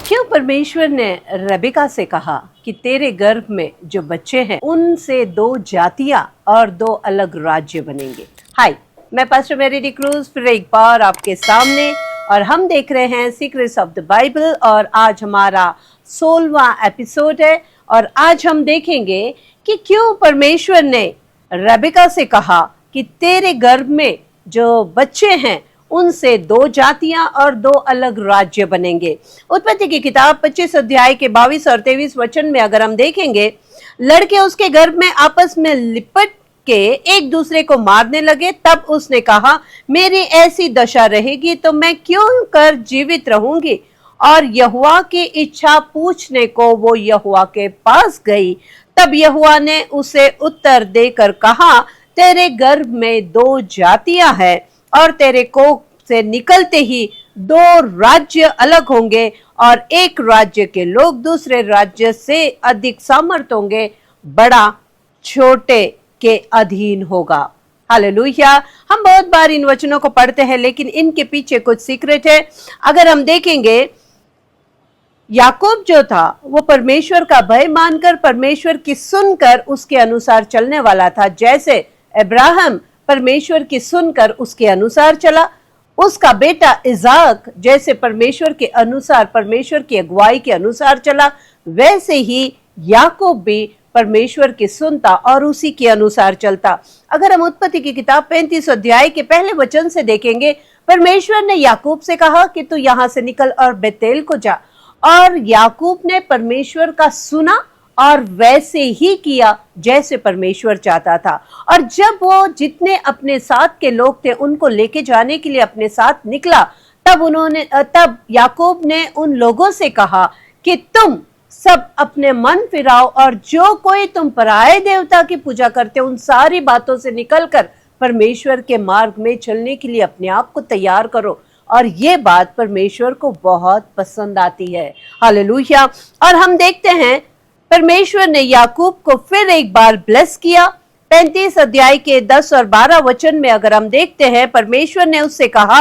क्यों परमेश्वर ने रेबेका से कहा कि तेरे गर्भ में जो बच्चे हैं उनसे दो जातियां और दो अलग राज्य बनेंगे। हाय, मैं पास्टर मैरी डी क्रूज फिर एक बार आपके सामने, और हम देख रहे हैं सीक्रेट्स ऑफ द बाइबल। और आज हमारा 16वां एपिसोड है और आज हम देखेंगे कि क्यों परमेश्वर ने रेबेका से कहा कि तेरे गर्भ में जो बच्चे हैं उनसे दो जातियां और दो अलग राज्य बनेंगे। उत्पत्ति की किताब 25 अध्याय के 22 और 23 वचन में अगर हम देखेंगे, लड़के उसके गर्भ में आपस में लिपट के एक दूसरे को मारने लगे। तब उसने कहा, मेरी ऐसी दशा रहेगी तो मैं क्यों कर जीवित रहूंगी। और यहोवा की इच्छा पूछने को वो यहोवा के पास गई। तब यहोवा ने उसे उत्तर देकर कहा, तेरे गर्भ में दो जातियां हैं और तेरे कोख से निकलते ही दो राज्य अलग होंगे और एक राज्य के लोग दूसरे राज्य से अधिक सामर्थ होंगे, बड़ा छोटे के अधीन होगा। हालेलुया। हम बहुत बार इन वचनों को पढ़ते हैं, लेकिन इनके पीछे कुछ सीक्रेट है। अगर हम देखेंगे, याकूब जो था वो परमेश्वर का भय मानकर, परमेश्वर की सुनकर उसके अनुसार चलने वाला था। जैसे अब्राहम परमेश्वर की सुनकर उसके अनुसार चला, उसका बेटा इज़ाक जैसे परमेश्वर के अनुसार, परमेश्वर की अगुवाई के अनुसार चला, वैसे ही याकूब भी परमेश्वर की सुनता और उसी के अनुसार चलता। अगर हम उत्पत्ति की किताब 35 अध्याय के पहले वचन से देखेंगे, परमेश्वर ने याकूब से कहा कि तू यहां से निकल और बेतेल को जा। और याकूब ने परमेश्वर का सुना और वैसे ही किया जैसे परमेश्वर चाहता था। और जब वो जितने अपने साथ के लोग थे उनको लेके जाने के लिए अपने साथ निकला, तब याकूब ने उन लोगों से कहा कि तुम सब अपने मन फिराओ और जो कोई तुम पराये देवता की पूजा करते उन सारी बातों से निकलकर परमेश्वर के मार्ग में चलने के लिए अपने आप को तैयार करो। और ये बात परमेश्वर को बहुत पसंद आती है। हालेलुया। और हम देखते हैं, परमेश्वर ने याकूब को फिर एक बार ब्लेस किया। 35 अध्याय के 10 और 12 वचन में अगर हम देखते हैं, परमेश्वर ने उससे कहा,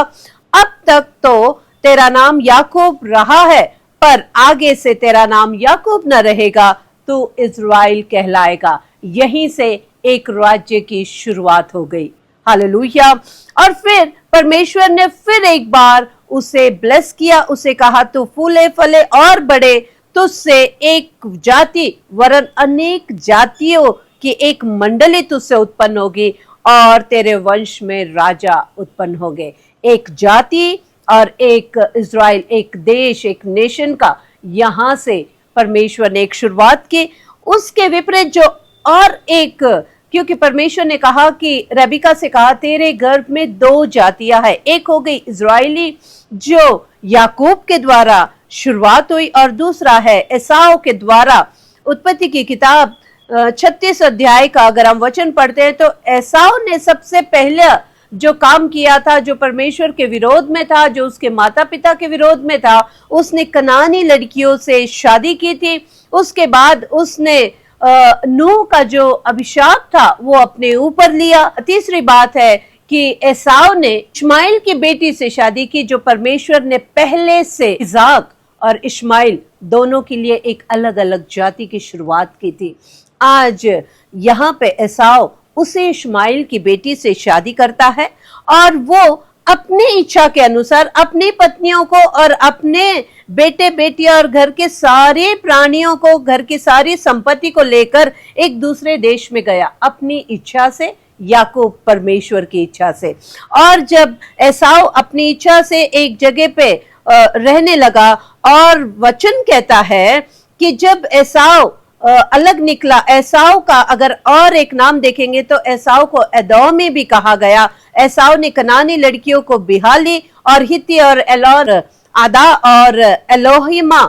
अब तक तो तेरा नाम याकूब रहा है, पर आगे से तेरा नाम याकूब न रहेगा, तू इज़राइल कहलाएगा। यहीं से एक राज्य की शुरुआत हो गई। हालेलुया। और फिर परमेश्वर ने फिर एक बार उसे ब्लेस किया, उसे कहा, तू फूले फले और बढ़े, तुझसे एक जाति वरन अनेक जातियों की एक मंडली तुझसे उत्पन्न होगी और तेरे वंश में राजा उत्पन्न होंगे। एक जाति और एक इज़राइल, एक देश, एक नेशन का यहां से परमेश्वर ने एक शुरुआत की। उसके विपरीत जो और एक, क्योंकि परमेश्वर ने कहा कि रेबेका से कहा, तेरे गर्भ में दो जातियां हैं। एक हो गई इज़राइली जो याकूब के द्वारा शुरुआत हुई और दूसरा है एसाव के द्वारा। उत्पत्ति की किताब 36 अध्याय का अगर हम वचन पढ़ते हैं तो एसाव ने सबसे पहले जो काम किया था, जो परमेश्वर के विरोध में था, जो उसके माता पिता के विरोध में था, उसने कनानी लड़कियों से शादी की थी। उसके बाद उसने नूह का जो अभिशाप था वो अपने ऊपर लिया। तीसरी बात है कि एसाव ने इश्माइल की बेटी से शादी की, जो परमेश्वर ने पहले से इज़ाक और इश्माइल दोनों के लिए एक अलग अलग जाति की शुरुआत की थी। आज यहाँ पे एसाव उसे इश्माइल की बेटी से शादी करता है और वो अपनी इच्छा के अनुसार अपनी पत्नियों को और अपने बेटे बेटियां और घर के सारे प्राणियों को, घर की सारी संपत्ति को लेकर एक दूसरे देश में गया, अपनी इच्छा से, याकूब परमेश्वर की इच्छा से। और जब एसाव अपनी इच्छा से एक जगह पे रहने लगा, और वचन कहता है कि जब एसाव अलग निकला, एसाव का अगर और एक नाम देखेंगे तो एसाव को एदोमी भी कहा गया। एसाव ने कनानी लड़कियों को बिहा ली और हित्ती और एलोर, आदा और एलोहिमा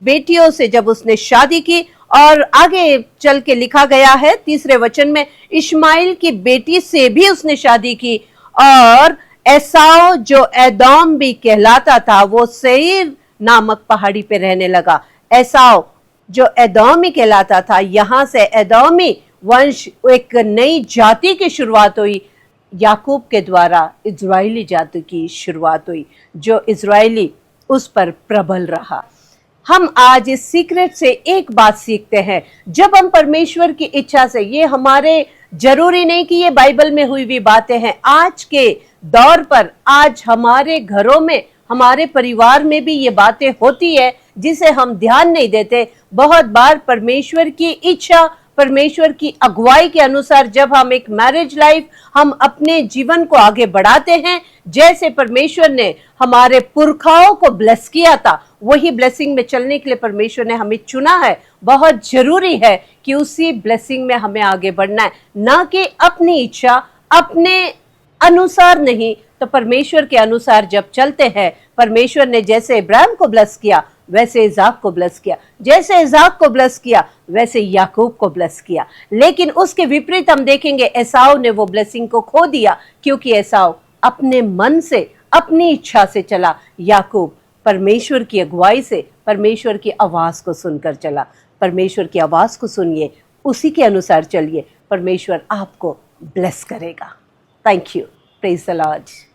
बेटियों से जब उसने शादी की, और आगे चल के लिखा गया है तीसरे वचन में, इश्माइल की बेटी से भी उसने शादी की। और एसाव जो एदोम भी कहलाता था वो सेईर नामक पहाड़ी पे रहने लगा। एसाव जो एदोमी कहलाता था, यहां से एदोमी वंश, एक नई जाति की शुरुआत हुई। याकूब के द्वारा इज़राइली जाति की शुरुआत हुई, जो इज़राइली उस पर प्रबल रहा। हम आज इस सीक्रेट से एक बात सीखते हैं, जब हम परमेश्वर की इच्छा से, ये हमारे जरूरी नहीं कि ये बाइबल में हुई हुई बातें हैं, आज के दौर पर आज हमारे घरों में, हमारे परिवार में भी ये बातें होती है जिसे हम ध्यान नहीं देते। बहुत बार परमेश्वर की इच्छा, परमेश्वर की अगुवाई के अनुसार जब हम एक मैरिज लाइफ, हम अपने जीवन को आगे बढ़ाते हैं, जैसे परमेश्वर ने हमारे पुरखाओं को ब्लेस किया था, वही ब्लेसिंग में चलने के लिए परमेश्वर ने हमें चुना है। बहुत जरूरी है कि उसी ब्लेसिंग में हमें आगे बढ़ना है, ना कि अपनी इच्छा, अपने अनुसार नहीं। तो परमेश्वर के अनुसार जब चलते हैं, परमेश्वर ने जैसे इब्राहिम को ब्लेस किया वैसे इसाक को ब्लेस किया, जैसे इसाक को ब्लेस किया वैसे याकूब को ब्लेस किया। लेकिन उसके विपरीत हम देखेंगे, एसाव ने वो ब्लेसिंग को खो दिया, क्योंकि एसाव अपने मन से, अपनी इच्छा से चला। याकूब परमेश्वर की अगुवाई से, परमेश्वर की आवाज को सुनकर चला। परमेश्वर की आवाज को सुनिए, उसी के अनुसार चलिए, परमेश्वर आपको ब्लेस करेगा। Thank you. Praise the Lord.